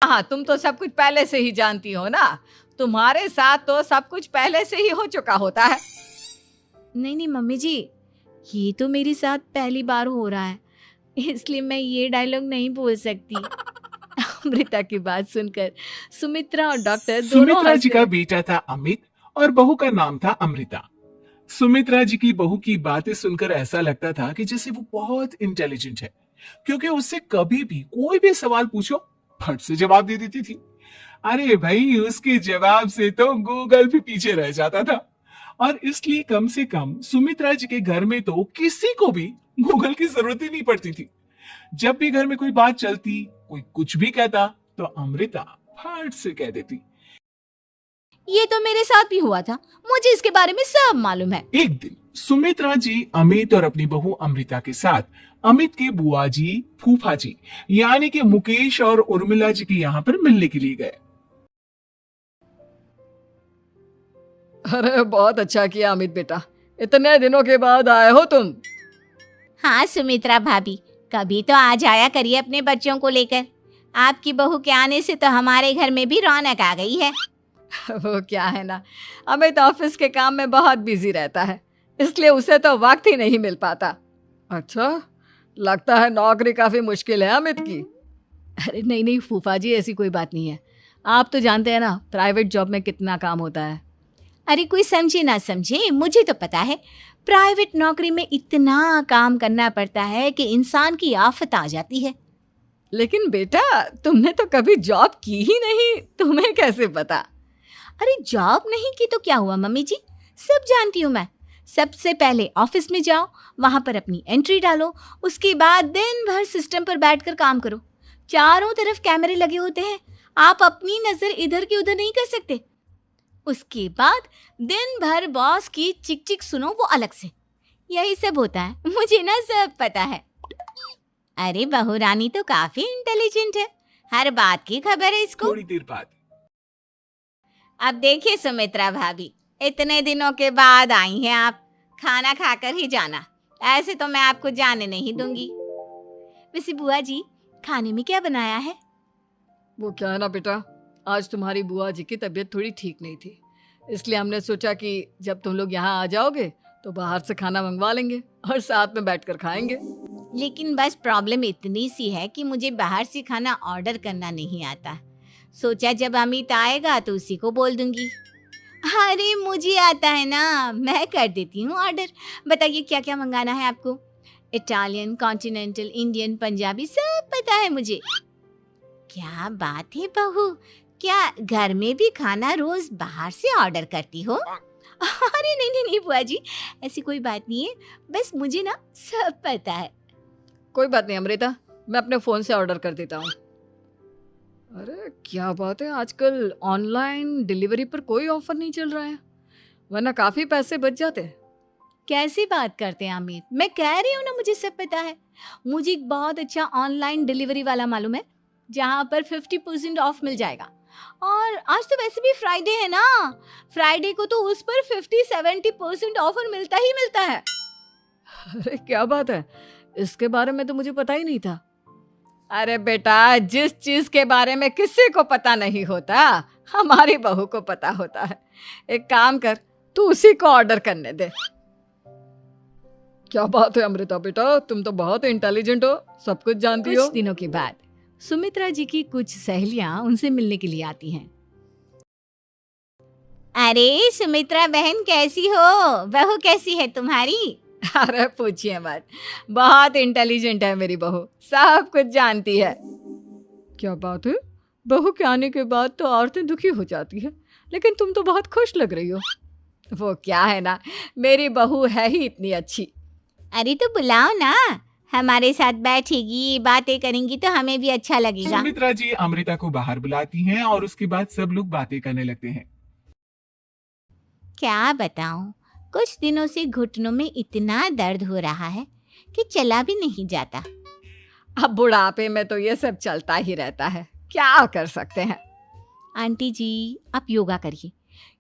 हाँ, तुम तो सब कुछ पहले से ही जानती हो ना। तुम्हारे साथ तो सब कुछ पहले से ही हो चुका होता है। नहीं नहीं मम्मी जी, ये तो मेरे साथ पहली बार हो रहा है, इसलिए मैं ये डायलॉग नहीं बोल सकती। अमृता की बात सुनकर सुमित्रा और डॉक्टर दोनों सुमित्रा हंस जी का गए। बेटा था अमित और बहू का नाम था अमृता। सुमित्रा जी की बहू की बातें सुनकर ऐसा लगता था कि जैसे वो बहुत इंटेलिजेंट है, क्योंकि उससे कभी भी कोई भी सवाल पूछो फट से जवाब दे देती थी। अरे भाई, उसके जवाब से तो गूगल भी पीछे रह जाता था। और इसलिए कम से कम सुमित्रा जी के घर में तो किसी को भी गूगल की जरूरत ही नहीं पड़ती थी। जब भी घर में कोई बात चलती, कोई कुछ भी कहता, तो अमृता फट से कह देती। ये तो मेरे साथ भी हुआ था, मुझे इसके बारे में सब मालूम है। एक दिन सुमित्रा जी अमित और अपनी बहू अमृता के साथ अमित के बुआ जी, फूफा जी यानी कि मुकेश और उर्मिला जी के यहाँ पर मिलने के लिए गए। अरे बहुत अच्छा किया अमित बेटा, इतने दिनों के बाद आए हो तुम। हाँ सुमित्रा भाभी, कभी तो आ जाया करिए अपने बच्चों को लेकर। आपकी बहू के आने से तो हमारे घर में भी रौनक आ गई है। वो क्या है ना, अमित ऑफिस के काम में बहुत बिजी रहता है, इसलिए उसे तो वक्त ही नहीं मिल पाता। अच्छा, लगता है नौकरी काफी मुश्किल है अमित की। अरे नहीं नहीं फूफा जी, ऐसी कोई बात नहीं है। आप तो जानते हैं ना प्राइवेट जॉब में कितना काम होता है। अरे कोई समझे ना समझे, मुझे तो पता है प्राइवेट नौकरी में इतना काम करना पड़ता है कि इंसान की आफत आ जाती है। लेकिन बेटा, तुमने तो कभी जॉब की ही नहीं, तुम्हें कैसे पता? अरे जॉब नहीं की तो क्या हुआ मम्मी जी, सब जानती हूँ मैं। सबसे पहले ऑफिस में जाओ, वहां पर अपनी एंट्री डालो, उसके बाद दिन भर सिस्टम पर बैठकर काम करो। चारों तरफ कैमरे लगे होते हैं, आप अपनी नजर इधर की उधर नहीं कर सकते। उसके बाद दिन भर बॉस की चिक चिक सुनो, वो अलग से। यही सब होता है, मुझे ना सब पता है। अरे बहू रानी तो काफी इंटेलिजेंट है, हर बात की खबर है इसको। थोड़ी देर बाद अब देखिए सुमित्रा भाभी, इतने दिनों के बाद आई हैं आप, खाना खाकर ही जाना, ऐसे तो मैं आपको जाने नहीं दूंगी। वैसे बुआ जी, खाने में क्या बनाया है? वो क्या है ना बेटा, आज तुम्हारी बुआ जी की तबीयत थोड़ी ठीक नहीं थी, इसलिए हमने सोचा कि जब तुम लोग यहाँ आ जाओगे तो बाहर से खाना मंगवा लेंगे और साथ में बैठकर खाएंगे। लेकिन बस प्रॉब्लम इतनी सी है कि मुझे बाहर से खाना ऑर्डर करना नहीं आता। सोचा जब अमित आएगा तो उसी को बोल दूंगी। अरे मुझे आता है ना, मैं कर देती हूँ ऑर्डर। बताइए क्या क्या मंगाना है आपको? इटालियन, कॉन्टिनेंटल, इंडियन, पंजाबी, सब पता है मुझे। क्या बात है बहू, क्या घर में भी खाना रोज बाहर से ऑर्डर करती हो? अरे नहीं नहीं नहीं बुआ जी, ऐसी कोई बात नहीं है, बस मुझे ना सब पता है। कोई बात नहीं अमृता, मैं अपने फ़ोन से ऑर्डर कर देता हूँ। अरे क्या बात है, आजकल ऑनलाइन डिलीवरी पर कोई ऑफर नहीं चल रहा है, वरना काफ़ी पैसे बच जाते। कैसी बात करते हैं अमित, मैं कह रही हूँ ना मुझे सब पता है। मुझे एक बहुत अच्छा ऑनलाइन डिलीवरी वाला मालूम है, जहाँ पर 50% ऑफ मिल जाएगा। और आज तो वैसे भी फ्राइडे है ना, फ्राइडे को तो उस पर 50-70% ऑफर मिलता ही मिलता है। अरे क्या बात है, इसके बारे में तो मुझे पता ही नहीं था। अरे बेटा, जिस चीज के बारे में किसी को पता नहीं होता, हमारी बहू को पता होता है। एक काम कर, तू उसी को ऑर्डर करने दे। क्या बात है अमृता बेटा, तुम तो बहुत इंटेलिजेंट हो, सब कुछ जानती हो। कुछ दिनों के बाद सुमित्रा जी की कुछ सहेलियां उनसे मिलने के लिए आती हैं। अरे सुमित्रा बहन कैसी हो, बहू कैसी है तुम्हारी? अरे पूछिए मत, बहुत इंटेलिजेंट है मेरी बहू, सब कुछ जानती है। क्या बात है, बहू के आने के बाद तो औरतें दुखी हो जाती है, लेकिन तुम तो बहुत खुश लग रही हो। वो क्या है ना, मेरी बहू है ही इतनी अच्छी। अरे तो बुलाओ ना, हमारे साथ बैठेगी, बातें करेंगी तो हमें भी अच्छा लगेगा। सुमित्रा जी अमृता को बाहर बुलाती हैं और उसके बाद सब लोग बातें करने लगते हैं। क्या बताऊं, कुछ दिनों से घुटनों में इतना दर्द हो रहा है कि चला भी नहीं जाता। अब बुढ़ापे में तो ये सब चलता ही रहता है, क्या कर सकते हैं। आंटी जी आप योगा करिए,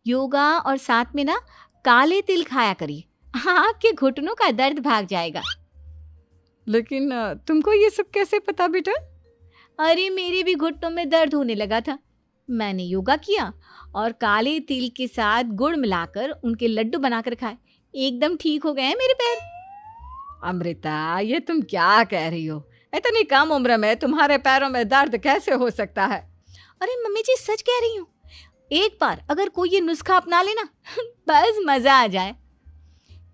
योगा और साथ में ना काले तिल खाया करिए, आपके घुटनों का दर्द भाग जाएगा। लेकिन तुमको ये सब कैसे पता बेटा? अरे मेरे भी घुटनों में दर्द होने लगा था। मैंने योगा किया और काले तिल के साथ गुड़ मिलाकर उनके लड्डू बनाकर खाए। एकदम ठीक हो गए हैं मेरे पैर। अमृता, ये तुम क्या कह रही हो? इतनी कम उम्र में तुम्हारे पैरों में दर्द कैसे हो सकता है? अरे मम्मी जी, सच कह रही हूँ। एक बार अगर कोई ये नुस्खा अपना लेना बस मजा आ जाए।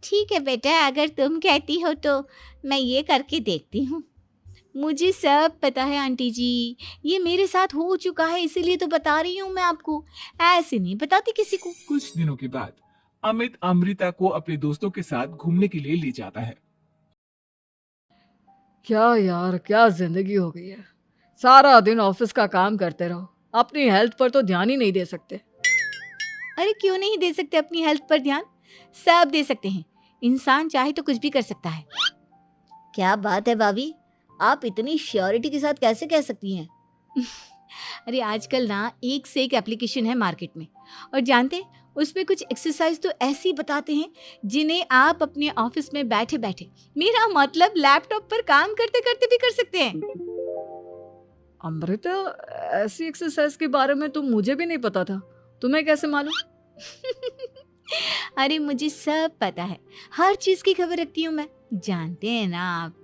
ठीक है बेटा, अगर तुम कहती हो तो मैं ये करके देखती हूँ। मुझे सब पता है आंटी जी, ये मेरे साथ हो चुका है, इसीलिए तो बता रही हूँ मैं आपको। ऐसे नहीं बताती किसी को। कुछ दिनों के बाद अमित अमृता को अपने दोस्तों के साथ घूमने के लिए ले जाता है। क्या यार, क्या जिंदगी हो गई है। सारा दिन ऑफिस का काम करते रहो, अपनी हेल्थ पर तो ध्यान ही नहीं दे सकते। अरे क्यों नहीं दे सकते अपनी हेल्थ पर ध्यान? सब दे सकते हैं। इंसान चाहे तो कुछ भी कर सकता है। क्या बात है भाभी, आप इतनी श्योरिटी के साथ कैसे कह सकती हैं? अरे आजकल ना एक से एक एप्लीकेशन है मार्केट में, और जानते हैं उसमें कुछ एक्सरसाइज तो ऐसी बताते हैं जिन्हें आप अपने ऑफिस में बैठे बैठे, मेरा मतलब लैपटॉप पर काम करते करते भी कर सकते हैं। अमृता, ऐसी एक्सरसाइज के बारे में तो मुझे भी नहीं पता था, तुम्हें कैसे मालूम? अरे मुझे सब पता है, हर चीज की खबर रखती हूँ मैं, जानते हैं ना आप।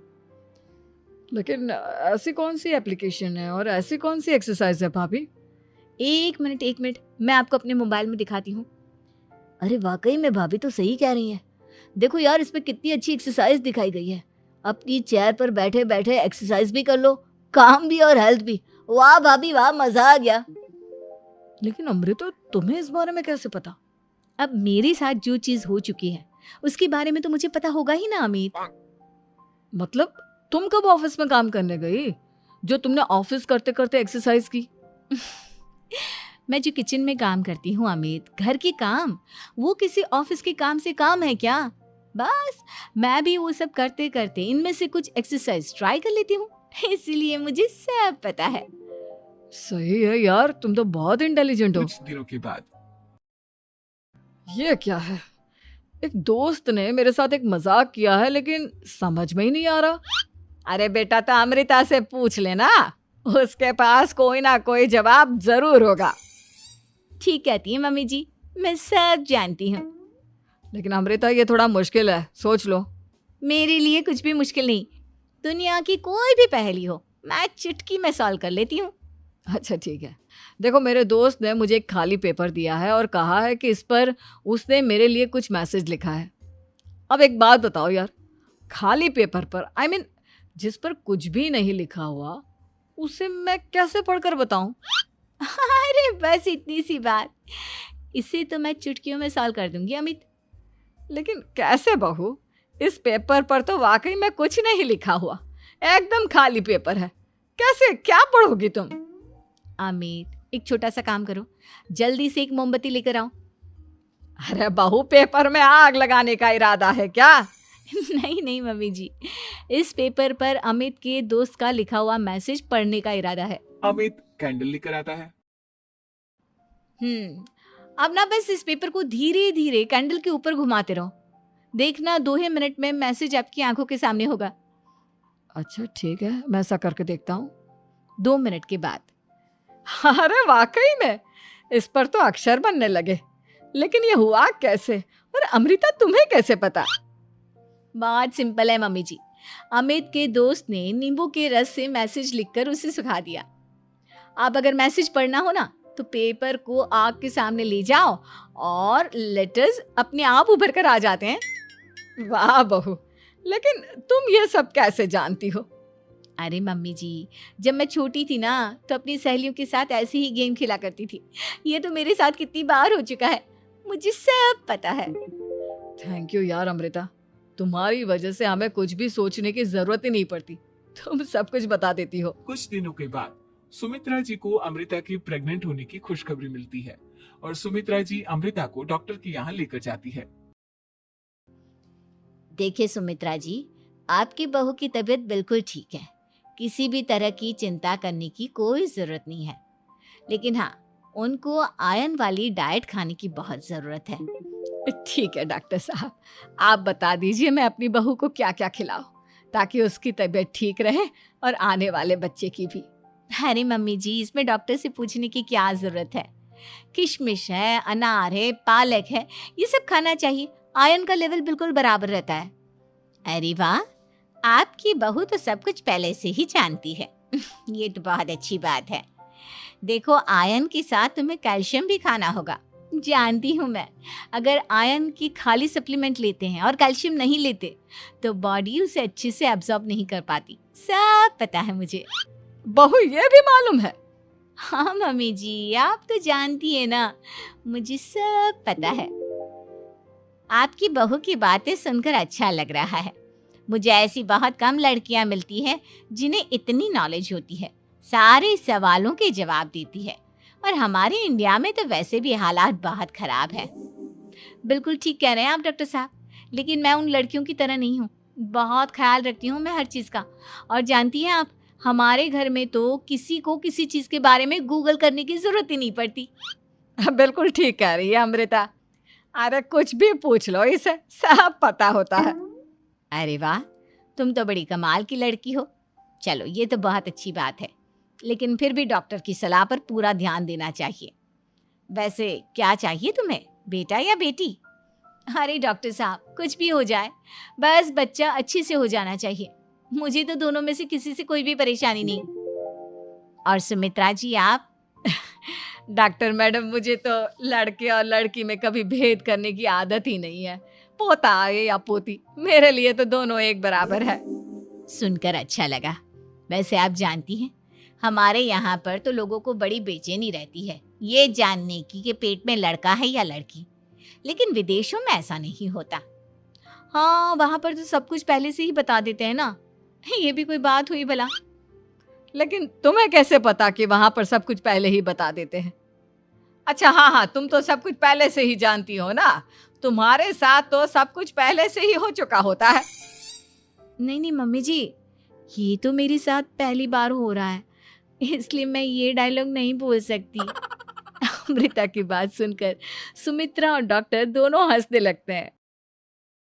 लेकिन ऐसी कौन सी एप्लीकेशन है और ऐसी कौन सी एक्सरसाइज है भाभी? एक मिनट, मैं आपको अपने मोबाइल में दिखाती हूँ। अरे वाकई में भाभी तो सही कह रही हैं। देखो यार, इस पे कितनी अच्छी एक्सरसाइज दिखाई गई है। अपनी चेयर पर बैठे बैठे एक्सरसाइज भी कर लो, काम भी और हेल्थ भी। वाह भाभी वाह, मजा आ गया। लेकिन अमृता, तुम्हें इस बारे में कैसे पता? अब मेरे साथ जो चीज हो चुकी है उसके बारे में तो मुझे पता होगा ही ना अमित। मतलब तुम कब ऑफिस में काम करने गई जो तुमने ऑफिस करते करते एक्सरसाइज की? मैं जो किचन में काम करती हूँ अमित, घर के काम, वो किसी ऑफिस के काम से काम है क्या? बस मैं भी वो सब करते करते इनमें से कुछ एक्सरसाइज ट्राई कर लेती हूँ, इसीलिए मुझे सब पता है। सही है यार, तुम तो बहुत इंटेलिजेंट हो। कुछ दिनों के बाद ये क्या है? एक दोस्त ने मेरे साथ एक मजाक किया है, लेकिन समझ में ही नहीं आ रहा। अरे बेटा, तो अमृता से पूछ लेना, उसके पास कोई ना कोई जवाब जरूर होगा। ठीक कहती है मम्मी जी, मैं सब जानती हूँ। लेकिन अमृता, ये थोड़ा मुश्किल है, सोच लो। मेरे लिए कुछ भी मुश्किल नहीं, दुनिया की कोई भी पहेली हो मैं चुटकी में सॉल्व कर लेती हूँ। अच्छा ठीक है, देखो मेरे दोस्त ने मुझे एक खाली पेपर दिया है और कहा है कि इस पर उसने मेरे लिए कुछ मैसेज लिखा है। अब एक बात बताओ यार, खाली पेपर पर, आई मीन जिस पर कुछ भी नहीं लिखा हुआ, उसे मैं कैसे पढ़कर बताऊं? अरे बस इतनी सी बात, इसे तो मैं चुटकियों में सॉल्व कर दूंगी अमित। लेकिन कैसे बहू? इस पेपर पर तो वाकई में कुछ नहीं लिखा हुआ, एकदम खाली पेपर है। कैसे, क्या पढ़ोगी तुम? अमित, एक छोटा सा काम करो, जल्दी से एक मोमबत्ती लेकर आओ। अरे बहू, पेपर में आग लगाने का इरादा है क्या? नहीं मम्मी जी, इस पेपर पर अमित के दोस्त का लिखा हुआ मैसेज पढ़ने का इरादा है। अमित कैंडल लेकर आता है। अब ना बस इस पेपर को धीरे धीरे कैंडल के ऊपर घुमाते रहो, देखना 2 ही मिनट में मैसेज आपकी आंखों के सामने होगा। अच्छा ठीक है, मैं ऐसा करके देखता हूँ। 2 मिनट के बाद। अरे वाकई में इस पर तो अक्षर बनने लगे, लेकिन ये हुआ कैसे? और अमृता, तुम्हें कैसे पता? बहुत सिंपल है मम्मी जी, अमित के दोस्त ने नींबू के रस से मैसेज लिखकर उसे सुखा दिया। आप अगर मैसेज पढ़ना हो ना तो पेपर को आग के सामने ले जाओ और लेटर्स अपने आप उभर कर आ जाते हैं। वाह बहू, लेकिन तुम ये सब कैसे जानती हो? अरे मम्मी जी, जब मैं छोटी थी ना तो अपनी सहेलियों के साथ ऐसे ही गेम खेला करती थी। ये तो मेरे साथ कितनी बार हो चुका है, मुझे सब पता है। थैंक यू यार अमृता, तुम्हारी वजह से हमें कुछ भी सोचने की जरूरत ही नहीं पड़ती, तुम सब कुछ बता देती हो। कुछ दिनों के बाद सुमित्रा जी को अमृता की प्रेग्नेंट होने की खुशखबरी मिलती है और सुमित्रा जी अमृता को डॉक्टर के यहाँ लेकर जाती है। देखिए सुमित्रा जी, आपकी बहू की तबीयत बिल्कुल ठीक है, किसी भी तरह की चिंता करने की कोई जरूरत नहीं है। लेकिन हाँ, उनको आयरन वाली डाइट खाने की बहुत जरूरत है। ठीक है डॉक्टर साहब, आप बता दीजिए मैं अपनी बहू को क्या क्या खिलाऊं ताकि उसकी तबीयत ठीक रहे और आने वाले बच्चे की भी। अरे मम्मी जी, इसमें डॉक्टर से पूछने की क्या जरूरत है। किशमिश है, अनार है, पालक है, ये सब खाना चाहिए। आयरन का लेवल बिल्कुल बराबर रहता है। अरे वाह, आपकी बहू तो सब कुछ पहले से ही जानती है। ये तो बहुत अच्छी बात है। देखो, आयरन के साथ तुम्हें कैल्शियम भी खाना होगा। जानती हूँ मैं, अगर आयरन की खाली सप्लीमेंट लेते हैं और कैल्शियम नहीं लेते तो बॉडी उसे अच्छे से एब्जॉर्ब नहीं कर पाती। सब पता है मुझे। बहू ये भी मालूम है? हाँ मम्मी जी, आप तो जानती है ना, मुझे सब पता है। आपकी बहू की बातें सुनकर अच्छा लग रहा है। मुझे ऐसी बहुत कम लड़कियां मिलती हैं जिन्हें इतनी नॉलेज होती है, सारे सवालों के जवाब देती है। और हमारे इंडिया में तो वैसे भी हालात बहुत खराब है। बिल्कुल ठीक कह रहे हैं आप डॉक्टर साहब, लेकिन मैं उन लड़कियों की तरह नहीं हूँ। बहुत ख्याल रखती हूँ मैं हर चीज़ का। और जानती हैं आप, हमारे घर में तो किसी को किसी चीज़ के बारे में गूगल करने की ज़रूरत ही नहीं पड़ती। बिल्कुल ठीक कह रही है अमृता। अरे कुछ भी पूछ लो, इसे सब पता होता है। अरे वाह, तुम तो बड़ी कमाल की लड़की हो। चलो, ये तो बहुत अच्छी बात है, लेकिन फिर भी डॉक्टर की सलाह पर पूरा ध्यान देना चाहिए। वैसे क्या चाहिए तुम्हें, बेटा या बेटी? अरे डॉक्टर साहब, कुछ भी हो जाए, बस बच्चा अच्छे से हो जाना चाहिए। मुझे तो दोनों में से किसी से कोई भी परेशानी नहीं। और सुमित्रा जी, आप? डॉक्टर मैडम, मुझे तो लड़के और लड़की में कभी भेद करने की आदत ही नहीं है। पोता आए या पोती, मेरे लिए तो दोनों एक बराबर है। सुनकर अच्छा लगा। वैसे आप जानती हैं, हमारे यहाँ पर तो लोगों को बड़ी बेचैनी रहती है ये जानने की कि पेट में लड़का है या लड़की, लेकिन विदेशों में ऐसा नहीं होता। हाँ, वहाँ पर तो सब कुछ पहले से ही बता देते हैं ना। ये भी कोई बात हुई भला? लेकिन तुम्हें कैसे पता कि वहाँ पर सब कुछ पहले ही बता देते हैं? अच्छा हाँ, तुम तो सब कुछ पहले से ही जानती हो ना। तुम्हारे साथ तो सब कुछ पहले से ही हो चुका होता है। नहीं मम्मी जी, ये तो मेरे साथ पहली बार हो रहा है, इसलिए मैं ये डायलॉग नहीं बोल सकती। अमृता की बात सुनकर सुमित्रा और डॉक्टर दोनों हंसने लगते हैं।